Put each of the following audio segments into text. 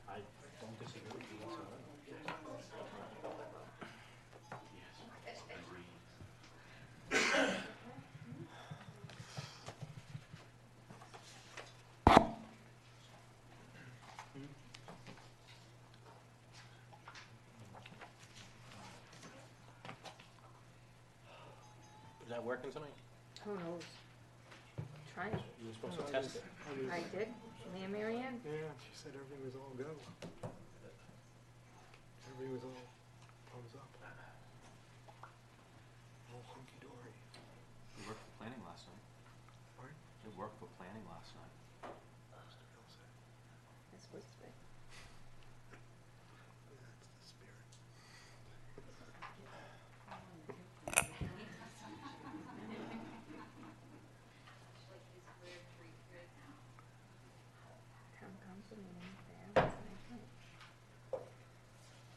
I don't disagree with you whatsoever. Yes, agreed. Is that working tonight? Who knows? Trying. You were supposed to test it. I did. Me and Marianne. Yeah, she said everything was all go. Everything was all thumbs up. All hunky-dory. You worked for planning last night. Pardon? You worked for planning last night. Mr. Bill said. It's supposed to be. That's the spirit. Town council meeting there.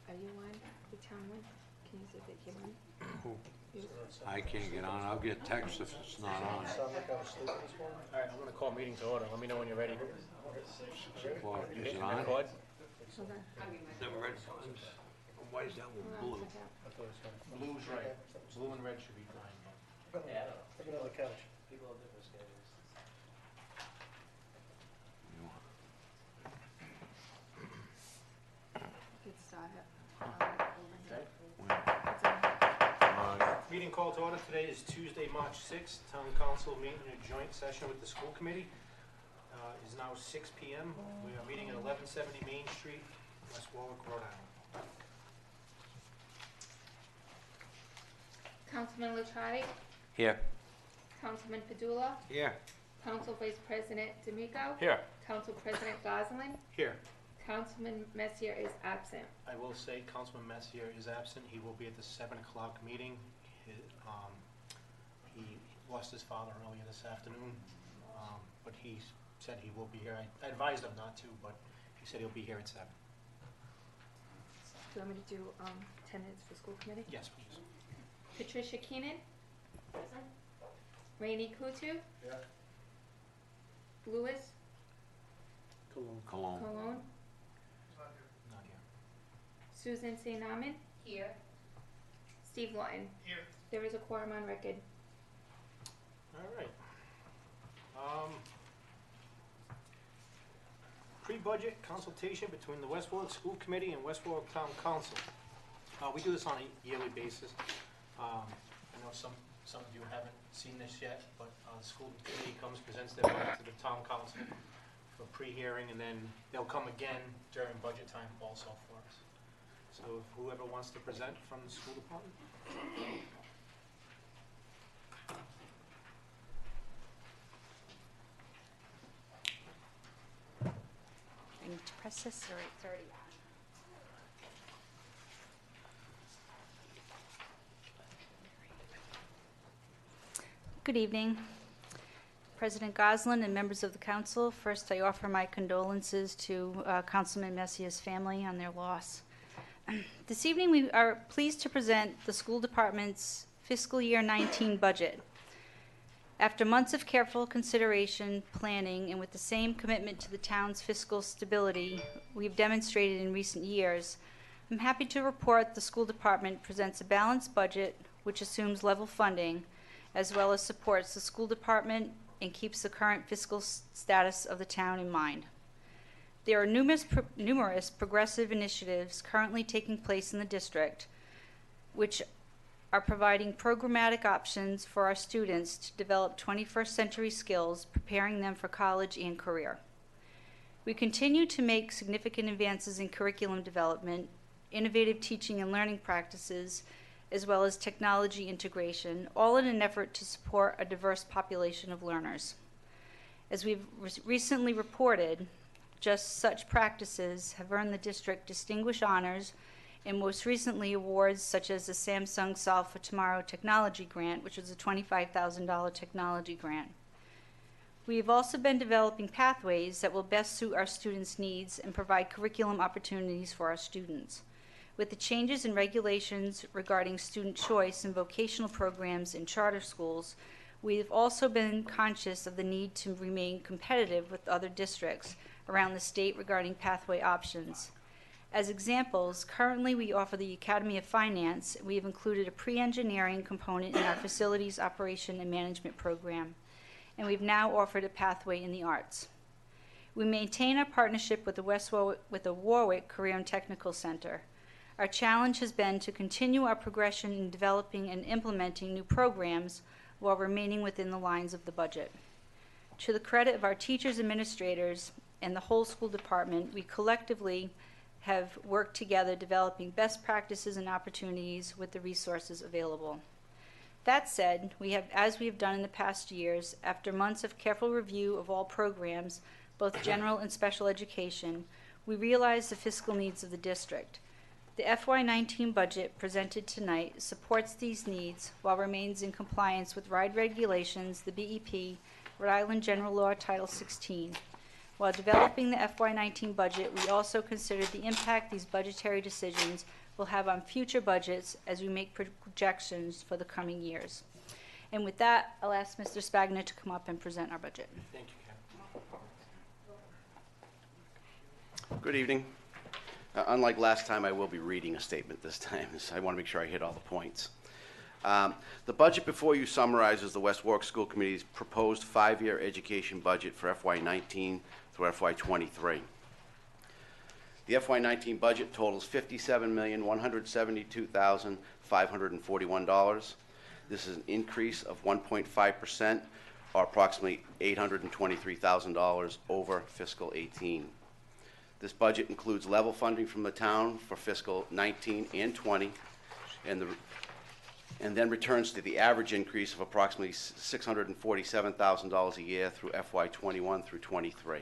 Are you on the town one? Can you see if it came on? Who? You? I can't get on. I'll get text if it's not on. Sound like I was sleeping this morning? All right, I'm gonna call meeting to order. Let me know when you're ready. Well, You is hit it on? record? Hold on. Never read. Why is that one Hold on a blue? second. I thought it was fine. Blue's right. Blue and red should be fine. Yeah, take another couch. People have different schedules. Get started. Meeting called to order. Today is Tuesday, March 6th. Town Council meeting in a joint session with the school committee. Is now 6 p.m. We are meeting at 1170 Main Street, West Warwick, Rhode Island. Councilman Licciardi, Here. Councilman Padula, Here. Council Vice President D'Amico, Here. Council President Goslin, Here. Councilman Messier is absent. I will say Councilman Messier is absent. He will be at the 7 o'clock meeting. He lost his father earlier this afternoon, but he said he will be here. I advised him not to, but he said he'll be here at 7. Do you want me to do attendance for school committee? Yes, please. Patricia Keenan. Rainey Kutu. Yeah. Lewis Cologne. Cologne. Not here. Susan St. Amman. Here. Steve Lawton. Here. There is a quorum on record. All right. Pre-budget consultation between the West Warwick School Committee and West Warwick Town Council. We do this on a yearly basis. I know some of you haven't seen this yet, but the school committee comes, presents their budget to the town council for pre-hearing, and then they'll come again during budget time also for us. So if whoever wants to present from the school department. I need to press this, or it's already on. Good evening, President Goslin and members of the council. First, I offer my condolences to Councilman Messier's family on their loss. This evening, we are pleased to present the school department's fiscal year 19 budget. After months of careful consideration, planning, and with the same commitment to the town's fiscal stability we've demonstrated in recent years, I'm happy to report the school department presents a balanced budget which assumes level funding, as well as supports the school department and keeps the current fiscal status of the town in mind. There are numerous progressive initiatives currently taking place in the district, which are providing programmatic options for our students to develop 21st century skills, preparing them for college and career. We continue to make significant advances in curriculum development, innovative teaching and learning practices, as well as technology integration, all in an effort to support a diverse population of learners. As we've recently reported, just such practices have earned the district distinguished honors and most recently awards such as the Samsung Solve for Tomorrow Technology Grant, which is a $25,000 technology grant. We have also been developing pathways that will best suit our students' needs and provide curriculum opportunities for our students. With the changes in regulations regarding student choice and vocational programs in charter schools, we have also been conscious of the need to remain competitive with other districts, around the state regarding pathway options. As examples, currently we offer the Academy of Finance. We have included a pre-engineering component in our facilities operation and management program, and we've now offered a pathway in the arts. We maintain our partnership with the Warwick Career and Technical Center. Our challenge has been to continue our progression in developing and implementing new programs while remaining within the lines of the budget. To the credit of our teachers, administrators, and the whole school department, we collectively have worked together developing best practices and opportunities with the resources available. That said, as we have done in the past years, after months of careful review of all programs, both general and special education, we realize the fiscal needs of the district. The FY19 budget presented tonight supports these needs while remains in compliance with RIDE regulations, the BEP, Rhode Island General Law Title 16. While developing the FY19 budget, we also considered the impact these budgetary decisions will have on future budgets as we make projections for the coming years. And with that, I'll ask Mr. Spagna to come up and present our budget. Thank you, Ken. Good evening. Unlike last time, I will be reading a statement this time, so I want to make sure I hit all the points. The budget before you summarizes the West Warwick School Committee's proposed 5-year education budget for FY19 through FY23. The FY19 budget totals $57,172,541. This is an increase of 1.5%, or approximately $823,000 over fiscal 18. This budget includes level funding from the town for fiscal 19 and 20, and then returns to the average increase of approximately $647,000 a year through FY21 through 23.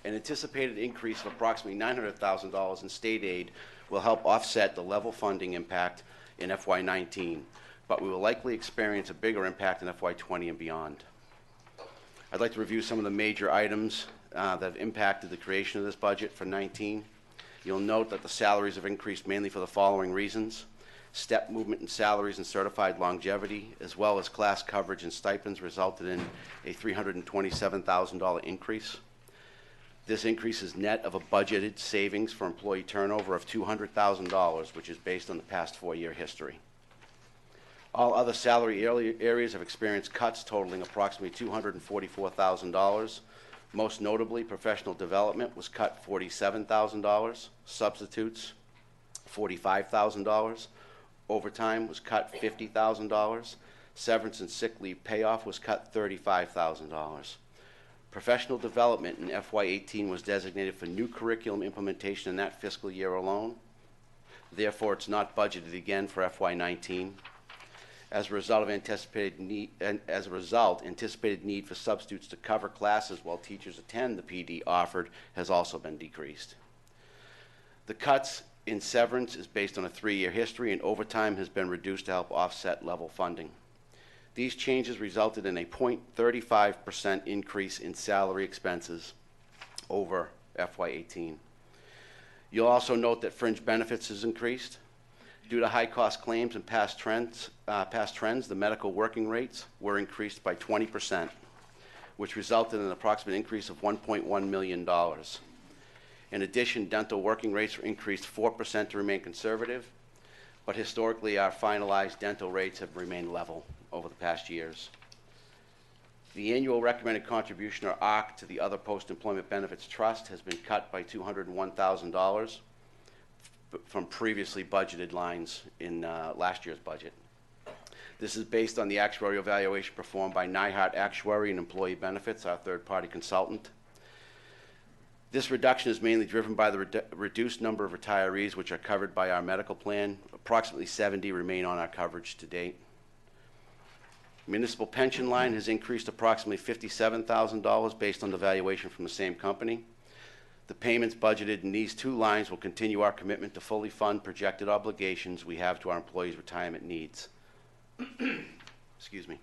An anticipated increase of approximately $900,000 in state aid will help offset the level funding impact in FY19, but we will likely experience a bigger impact in FY20 and beyond. I'd like to review some of the major items that have impacted the creation of this budget for 19. You'll note that the salaries have increased mainly for the following reasons: step movement in salaries and certified longevity, as well as class coverage and stipends, resulted in a $327,000 increase. This increase is net of a budgeted savings for employee turnover of $200,000, which is based on the past 4-year history. All other salary areas have experienced cuts totaling approximately $244,000. Most notably, professional development was cut $47,000, substitutes $45,000, overtime was cut $50,000, severance and sick leave payoff was cut $35,000. Professional development in FY18 was designated for new curriculum implementation in that fiscal year alone. Therefore, it's not budgeted again for FY19. As a result, anticipated need for substitutes to cover classes while teachers attend the PD offered has also been decreased. The cuts in severance is based on a 3-year history, and overtime has been reduced to help offset level funding. These changes resulted in a 0.35% increase in salary expenses over FY18. You'll also note that fringe benefits has increased. Due to high-cost claims and past trends, the medical working rates were increased by 20%, which resulted in an approximate increase of $1.1 million. In addition, dental working rates were increased 4% to remain conservative, but historically our finalized dental rates have remained level over the past years. The annual recommended contribution, or ARC, to the Other Post-Employment Benefits Trust has been cut by $201,000 from previously budgeted lines in last year's budget. This is based on the actuarial evaluation performed by Nyhart Actuary and Employee Benefits, our third-party consultant. This reduction is mainly driven by the reduced number of retirees which are covered by our medical plan. Approximately 70 remain on our coverage to date. Municipal pension line has increased approximately $57,000 based on the valuation from the same company. The payments budgeted in these two lines will continue our commitment to fully fund projected obligations we have to our employees' retirement needs. Excuse me.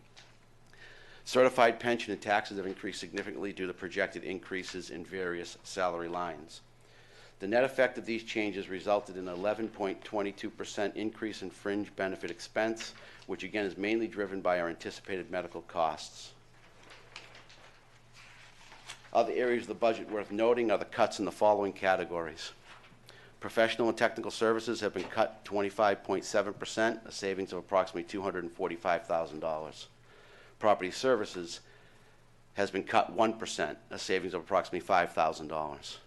Certified pension and taxes have increased significantly due to projected increases in various salary lines. The net effect of these changes resulted in an 11.22% increase in fringe benefit expense, which again is mainly driven by our anticipated medical costs. Other areas of the budget worth noting are the cuts in the following categories. Professional and technical services have been cut 25.7%, a savings of approximately $245,000. Property services has been cut 1%, a savings of approximately $5,000.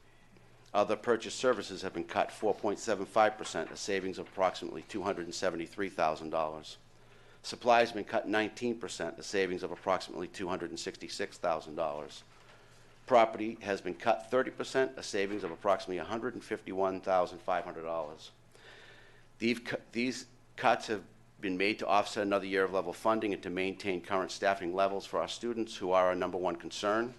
Other purchase services have been cut 4.75%, a savings of approximately $273,000. Supplies have been cut 19%, a savings of approximately $266,000. Property has been cut 30%, a savings of approximately $151,500. These cuts have been made to offset another year of level funding and to maintain current staffing levels for our students, who are our number one concern,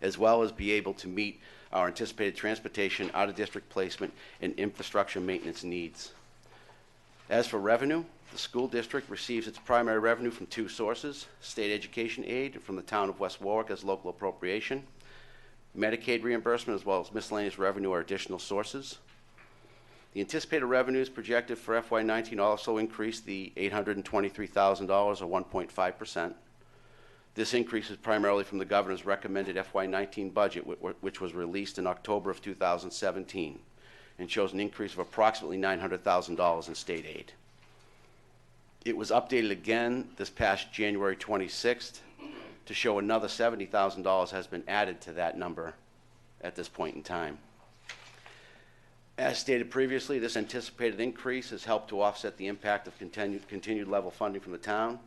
as well as be able to meet our anticipated transportation, out-of-district placement, and infrastructure maintenance needs. As for revenue, the school district receives its primary revenue from two sources: state education aid from the town of West Warwick as local appropriation. Medicaid reimbursement as well as miscellaneous revenue are additional sources. The anticipated revenues projected for FY19 also increased the $823,000 or 1.5%. This increase is primarily from the governor's recommended FY19 budget, which was released in October of 2017, and shows an increase of approximately $900,000 in state aid. It was updated again this past January 26th to show another $70,000 has been added to that number at this point in time. As stated previously, this anticipated increase has helped to offset the impact of continued level funding from the town.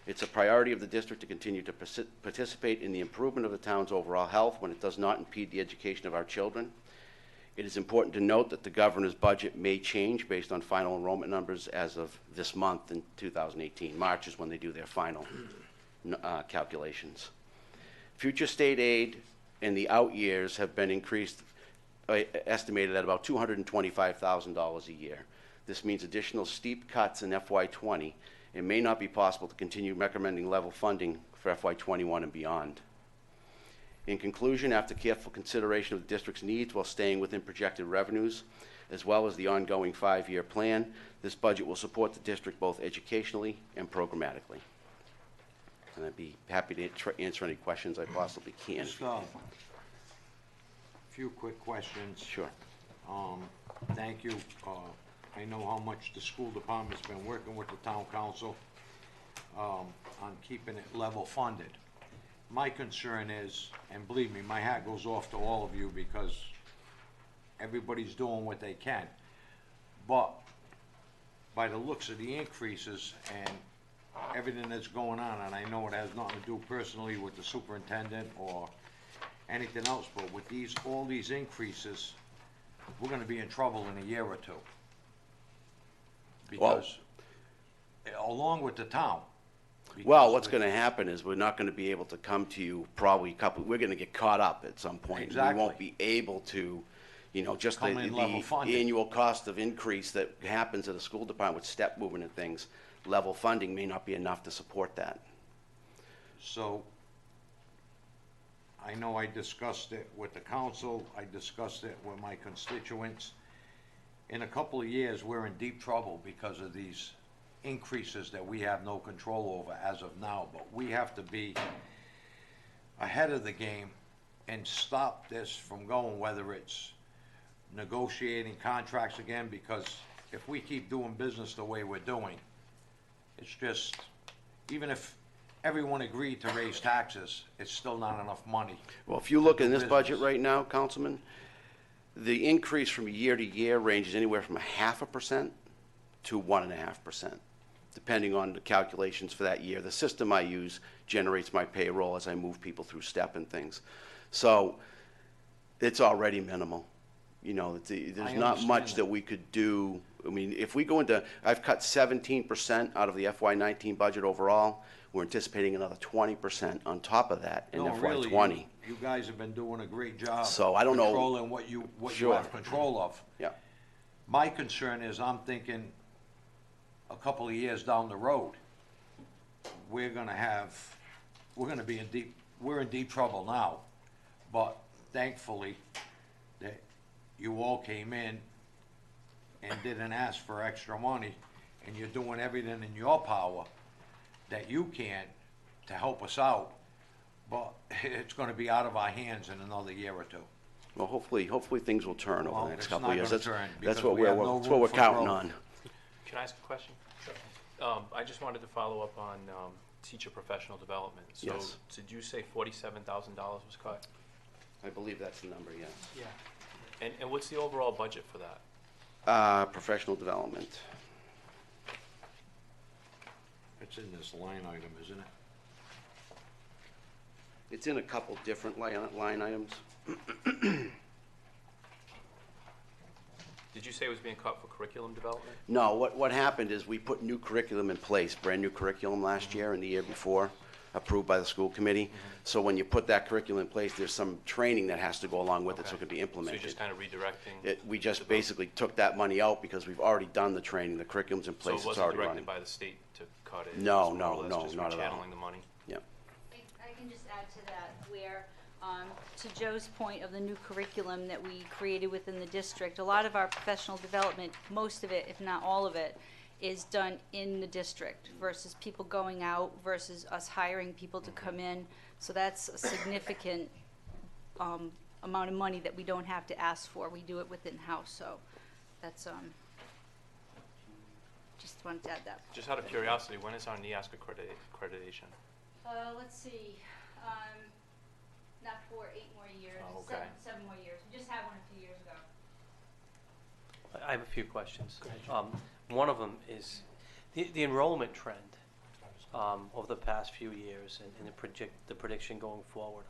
It's a priority of the district to continue to participate in the improvement of the town's overall health when it does not impede the education of our children. It is important to note that the governor's budget may change based on final enrollment numbers as of this month in 2018. March is when they do their final calculations. Future state aid in the out years have been increased, estimated at about $225,000 a year. This means additional steep cuts in FY20. It may not be possible to continue recommending level funding for FY21 and beyond. In conclusion, after careful consideration of the district's needs while staying within projected revenues, as well as the ongoing 5-year plan, this budget will support the district both educationally and programmatically. And I'd be happy to answer any questions I possibly can. Just a few quick questions. Sure. Thank you. I know how much the school department's been working with the town council on keeping it level funded. My concern is, and believe me, my hat goes off to all of you because everybody's doing what they can. But by the looks of the increases and everything that's going on, and I know it has nothing to do personally with the superintendent or anything else, but with all these increases, we're gonna be in trouble in a year or two. Because, along with the town. Well, what's going to happen is we're not going to be able to come to you probably we're going to get caught up at some point. Exactly. We won't be able to, just Come in level the funded. annual cost of increase that happens at a school department with step movement and things, level funding may not be enough to support that. So, I know I discussed it with the council, I discussed it with my constituents. In a couple of years, we're in deep trouble because of these increases that we have no control over as of now, but we have to be ahead of the game and stop this from going, whether it's negotiating contracts again, because if we keep doing business the way we're doing, it's just, even if everyone agreed to raise taxes, it's still not enough money. Well, if you look in this Business. budget right now, Councilman, the increase from year to year ranges anywhere from 0.5% to 1.5%, depending on the calculations for that year. The system I use generates my payroll as I move people through step and things. So it's already minimal. There's not much that we could do. I mean, if we go into, I've cut 17% out of the FY19 budget overall. We're anticipating another 20% on top of that in No, FY20. really, you guys have been doing a great job. So I don't know. Controlling what you Sure. have control of. Yeah. My concern is, I'm thinking a couple of years down the road, we're in deep trouble now. But thankfully, that you all came in and didn't ask for extra money, and you're doing everything in your power that you can to help us out. but it's gonna be out of our hands in another year or two. Well, hopefully things will turn over Well, the next it's couple of not years. gonna That's, turn that's because what we we're, have no that's what room we're for counting growth. on. Can I ask a question? I just wanted to follow up on teacher professional development. So Yes. did you say $47,000 was cut? I believe that's the number, yes. Yeah. And what's the overall budget for that? Professional development. It's in this line item, isn't it? It's in a couple different line items. Did you say it was being cut for curriculum development? No, what happened is we put new curriculum in place, brand new curriculum last year and the year before, approved by the school committee. So when you put that curriculum in place, there's some training that has to go along with it so it Okay. can be So you're implemented. just kind of redirecting? We just basically took that money out because we've already done the training, the curriculum's in So place, it it's wasn't already directed running. by the state to cut it? No, It was more no, or less no, just not at all. rechanneling the money? Yep. I can just add to that, where, to Joe's point of the new curriculum that we created within the district, a lot of our professional development, most of it, if not all of it, is done in the district versus people going out versus us hiring people to come in. So that's a significant amount of money that we don't have to ask for. We do it within house, so that's, just wanted to add that. Just out of curiosity, when is our NEASC accreditation? Let's see, not for 8 more years, Oh, okay. seven more years. We just had one a few years ago. I have a few questions. One of them is the enrollment trend over the past few years and the prediction going forward.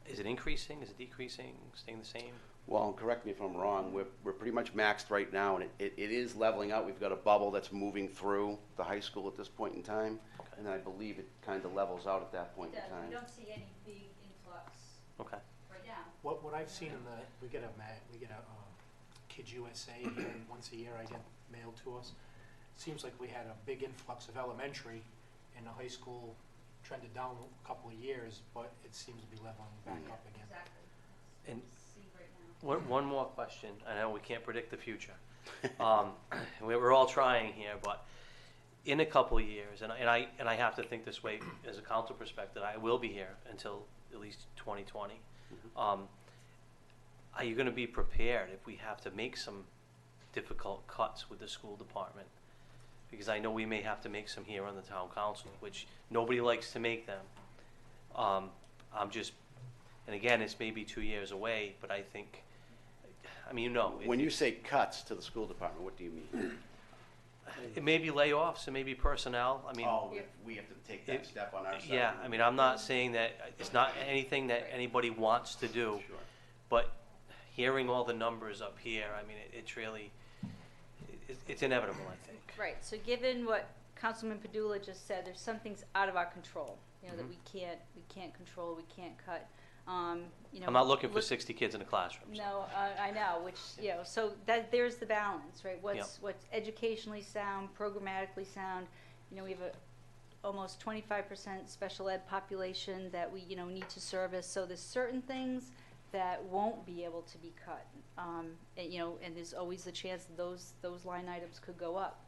Is it increasing? Is it decreasing? Staying the same? Well, correct me if I'm wrong, we're pretty much maxed right now, and it is leveling out. We've got a bubble that's moving through the high school at this point in time, Okay. and I believe it kind of levels out at that point in time. We don't see any big influx Okay. right now. What I've seen in the, we get a Kids USA here once a year, I get mailed to us. Seems like we had a big influx of elementary, and the high school trended down a couple of years, but it seams to be leveling back up again. Exactly. And See right now. one more question. I know we can't predict the future. We're all trying here, but in a couple of years, and I have to think this way as a council perspective, I will be here until at least 2020. Are you going to be prepared if we have to make some difficult cuts with the school department? Because I know we may have to make some here on the town council, which nobody likes to make them. I'm just, and again, it's maybe 2 years away, but I think, I mean, you know. When you say cuts to the school department, what do you mean? It may be layoffs, it may be personnel, I mean. Oh, we have to take that step on our side. Yeah, I mean, I'm not saying that, it's not anything that anybody wants to do, Sure. but hearing all the numbers up here, I mean, it's really, it's inevitable, I think. Right, so given what Councilman Padula just said, there's some things out of our control, you know, that we can't control, we can't cut. You know, I'm not looking for 60 kids in a classroom. so. No, I know, which, you know, so that, there's the balance, right? What's educationally sound, programmatically sound, you know, we have almost 25% special ed population that we, you know, need to service, so there's certain things that won't be able to be cut. And, you know, and there's always the chance that those line items could go up.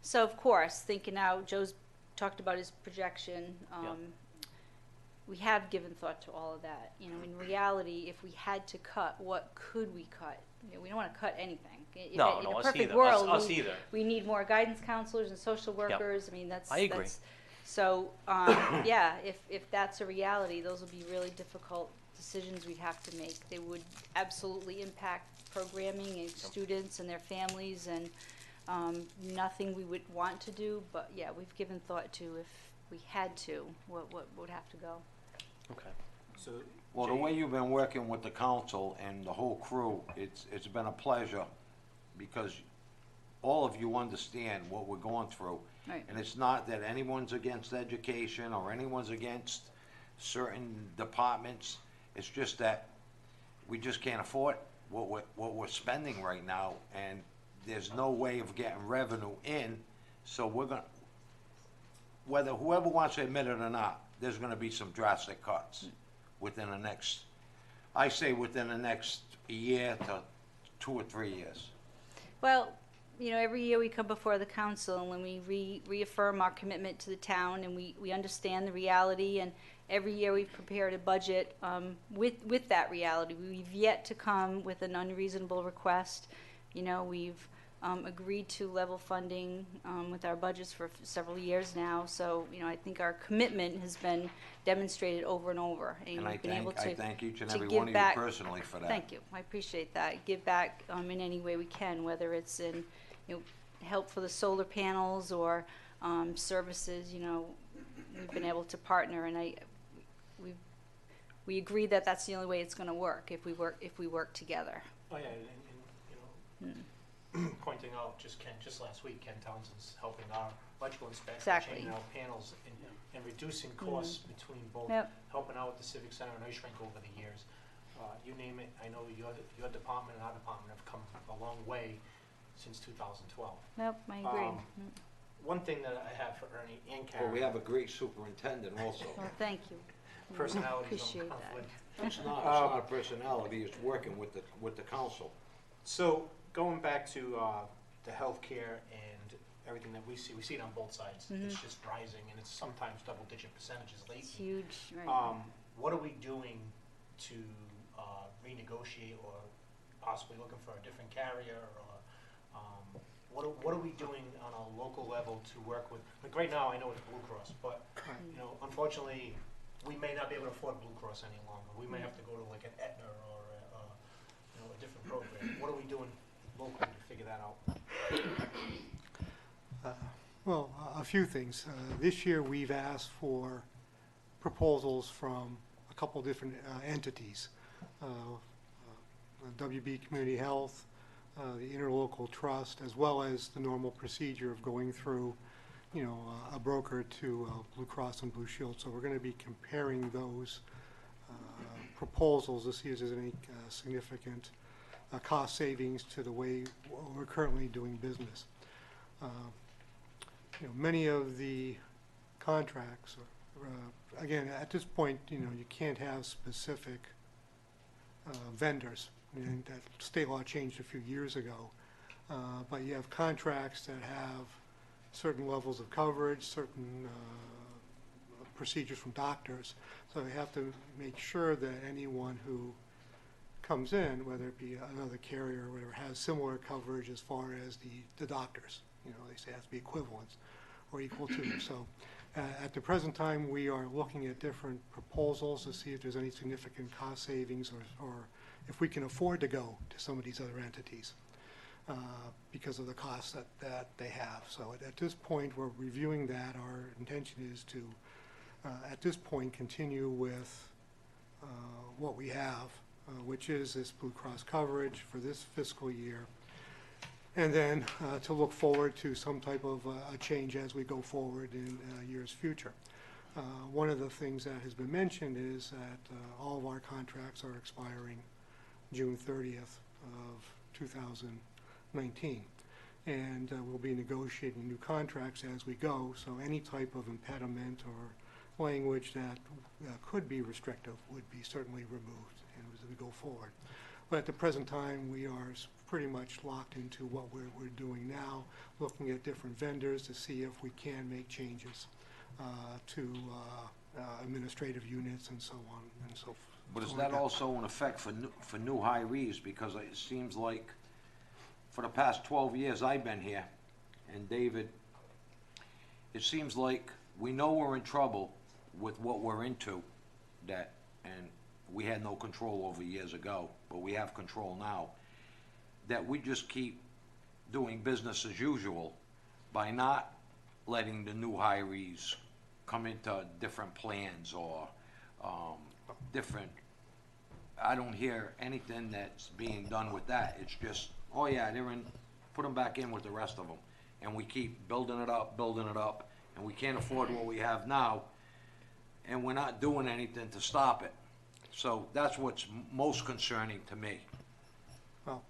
So of course, thinking out, Joe's talked about his projection. We have given thought to all of that. You know, in reality, if we had to cut, what could we cut? You know, we don't want to cut anything. In No, a us perfect either, world, us either. we need more guidance counselors and social workers. I mean, that's. I agree. So, yeah, if that's a reality, those will be really difficult decisions we'd have to make. They would absolutely impact programming and students and their families, and nothing we would want to do. But yeah, we've given thought to if we had to, what would have to go. Okay. So, Well, the way you've been working with the council and the whole crew, it's been a pleasure, because all of you understand what we're going through. Right. And it's not that anyone's against education or anyone's against certain departments. It's just that we just can't afford what we're spending right now, and there's no way of getting revenue in, so we're gonna, whether whoever wants to admit it or not, there's gonna be some drastic cuts within the next, I say within the next year to 2 or 3 years. Well, you know, every year we come before the council and when we reaffirm our commitment to the town, and we understand the reality, and every year we've prepared a budget with that reality. We've yet to come with an unreasonable request. You know, we've agreed to level funding with our budgets for several years now. So, you know, I think our commitment has been demonstrated over and over. And I we've been able thank each and to every give one of you back- personally for that. Thank you. I appreciate that. Give back in any way we can, whether it's in, you know, help for the solar panels or services. You know, we've been able to partner, and we agree that that's the only way it's going to work if we work together. Oh, yeah, and you know, pointing out, just last week, Ken Townsend's helping our electrical inspector, Exactly. changing out panels and reducing costs between both, Yep. helping out with the Civic Center and ice rink over the years. You name it, I know your department and our department have come a long way since 2012. Nope, I agree. One thing that I have for Ernie and Well, Karen, we have a great superintendent also. Well, thank you. personalities Appreciate don't that. conflict. It's not a personality, it's working with the council. So, going back to the healthcare and everything that we see it on both sides. It's just rising, and it's sometimes double-digit percentages It's lately. huge right What are we doing to renegotiate or possibly looking for a different carrier? Or what are we doing on a local level to work with? Like right now, I know it's Blue Cross, but you know, unfortunately, we may not be able to afford Blue Cross any longer. We may have to go to like an Aetna or you know, a different program. What are we doing locally to figure that out? Well, a few things. This year, we've asked for proposals from a couple different entities. WB Community Health, the Interlocal Trust, as well as the normal procedure of going through, you know, a broker to Blue Cross and Blue Shield. So we're going to be comparing those proposals to see if there's any significant cost savings to the way we're currently doing business. You know, many of the contracts, again, at this point, you know, you can't have specific vendors. And that state law changed a few years ago. But you have contracts that have certain levels of coverage, certain procedures from doctors. So you have to make sure that anyone who comes in, whether it be another carrier or whatever, has similar coverage as far as the doctors. You know, they say it has to be equivalent or equal to. So at the present time, we are looking at different proposals to see if there's any significant cost savings or if we can afford to go to some of these other entities because of the costs that they have. So at this point, we're reviewing that. Our intention is to, at this point, continue with what we have, which is this Blue Cross coverage for this fiscal year, and then to look forward to some type of a change as we go forward in years future. One of the things that has been mentioned is that all of our contracts are expiring June 30th of 2019. And we'll be negotiating new contracts as we go, so any type of impediment or language that could be restrictive would be certainly removed as we go forward. But at the present time, we are pretty much locked into what we're doing now, looking at different vendors to see if we can make changes to administrative units and so on and so forth. But is that also in effect for new hirees? Because it seems like for the past 12 years I've been here, and David, it seems like we know we're in trouble with what we're into, and we had no control over years ago, but we have control now, that we just keep doing business as usual by not letting the new hirees come into different plans or different. I don't hear anything that's being done with that. It's just, oh yeah, they're in, put them back in with the rest of them. And we keep building it up, and we can't afford what we have now, and we're not doing anything to stop it. So that's what's most concerning to me. Well,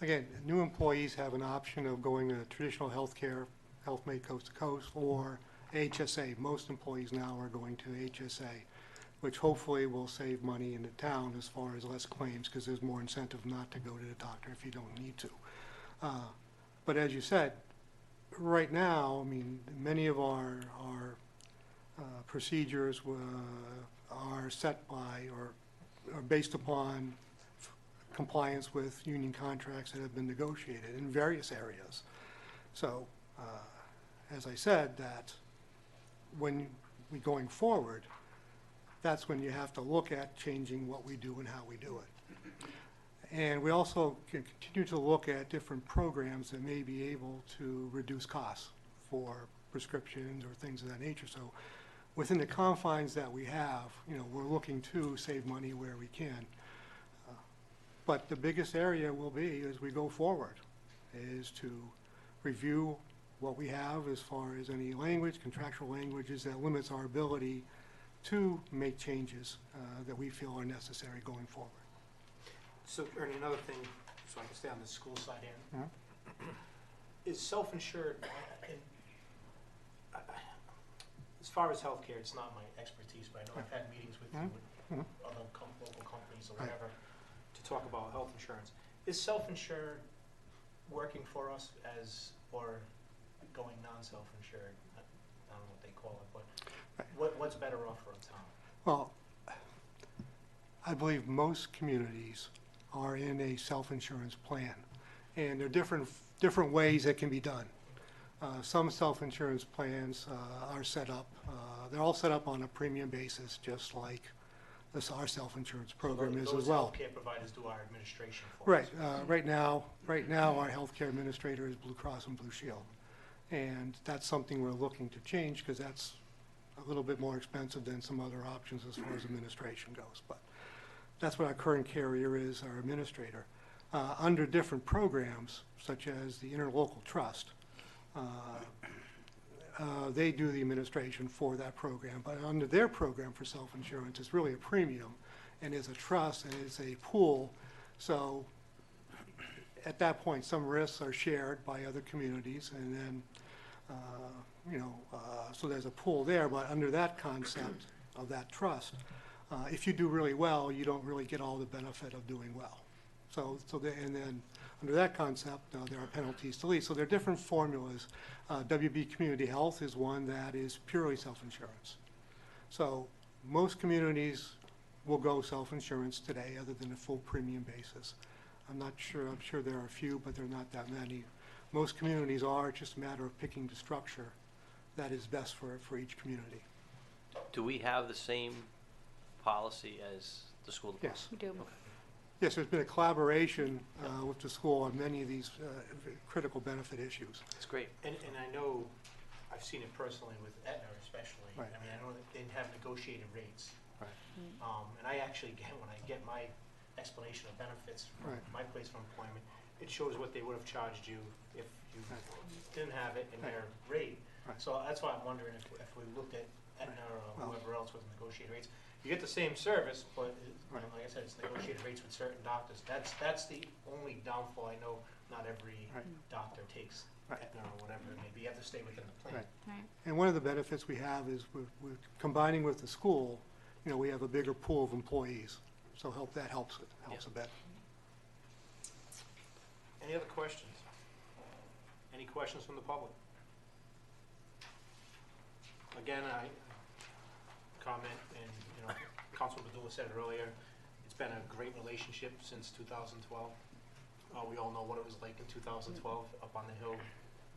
again, new employees have an option of going to traditional health care, Health Made Coast to Coast, or HSA. Most employees now are going to HSA, which hopefully will save money in the town as far as less claims, because there's more incentive not to go to the doctor if you don't need to. But as you said, right now, I mean, many of our procedures are set by or are based upon compliance with union contracts that have been negotiated in various areas. So, as I said, that when we going forward, that's when you have to look at changing what we do and how we do it. And we also can continue to look at different programs that may be able to reduce costs for prescriptions or things of that nature. So within the confines that we have, we're looking to save money where we can. But the biggest area will be, as we go forward, is to review what we have as far as any language, contractual languages that limits our ability to make changes that we feel are necessary going forward. So, Ernie, another thing, so I can stay on the school side here, Mhm. is self-insured, as far as healthcare, it's not my expertise, but I know I've had meetings with you with other local companies or Right. whatever to talk about health insurance. Is self-insured working for us or going non-self-insured? I don't know what they call it, but what's better off for a town? Well, I believe most communities are in a self-insurance plan, and there are different ways that can be done. Some self-insurance plans are set up, they're all set up on a premium basis, just like our self-insurance program is as well. Those healthcare providers do our administration for us. Right, right now, our healthcare administrator is Blue Cross and Blue Shield. And that's something we're looking to change, because that's a little bit more expensive than some other options as far as administration goes. But that's what our current carrier is, our administrator. Under different programs, such as the Interlocal Trust, they do the administration for that program. But under their program for self-insurance, it's really a premium, and it's a trust, and it's a pool. So at that point, some risks are shared by other communities, and then, so there's a pool there. But under that concept of that trust, if you do really well, you don't really get all the benefit of doing well. And then under that concept, there are penalties to leave. So there are different formulas. WB Community Health is one that is purely self-insurance. So most communities will go self-insurance today, other than a full premium basis. I'm sure there are a few, but there are not that many. Most communities are, it's just a matter of picking the structure that is best for each community. Do we have the same policy as the school department? Yes. We do. Yes, there's been a collaboration with the school on many of these critical benefit issues. It's great. And I know, I've seen it personally with Aetna especially. Right. I mean, I know that they have negotiated rates. Right. And I actually when I get my explanation of benefits from Right. my place of employment, it shows what they would have charged you if you didn't have it in their rate. Right. So that's why I'm wondering if we looked at Aetna or Well- whoever else with negotiated rates. You get the same service, but Right. like I said, it's negotiated rates with certain doctors. That's the only downfall. I know not every Right. doctor takes Right. Aetna or whatever it may be. You have to stay within the plan. Right. Right. And one of the benefits we have is with combining with the school, we have a bigger pool of employees. So that helps a bit. Any other questions? Any questions from the public? Again, I comment, and Councilman Badula said it earlier, it's been a great relationship since 2012. We all know what it was like in 2012 up on the hill,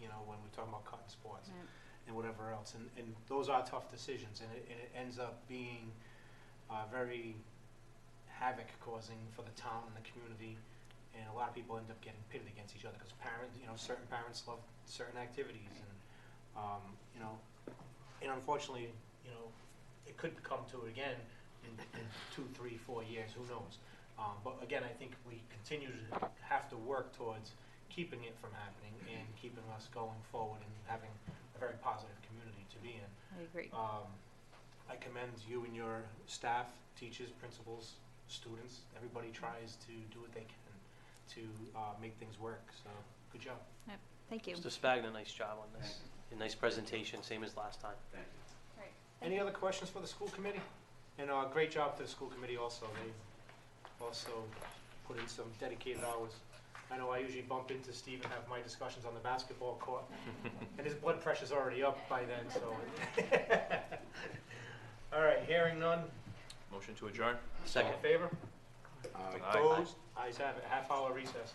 when we talk about cutting sports Right. and whatever else. And those are tough decisions, and it ends up being very havoc causing for the town and the community. And a lot of people end up getting pitted against each other because certain parents love certain activities, and unfortunately, it could come to it again in 2, 3, 4 years. Who knows? But again, I think we continue to have to work towards keeping it from happening and keeping us going forward and having a very positive community to be in. I agree. I commend you and your staff, teachers, principals, students. Everybody tries to do what they can to make things work. So, good job. Yep. Thank you. Mr. Spagna, nice job on this. A nice presentation, same as last time. Right. Any other questions for the school committee? And great job to the school committee also. They also put in some dedicated hours. I know I usually bump into Steve and have my discussions on the basketball court, and his blood pressure's already up by then, so All right, hearing none. Motion to adjourn? Second. All in favor? Aye. Aye. Opposed? Ayes have it. Half-hour recess.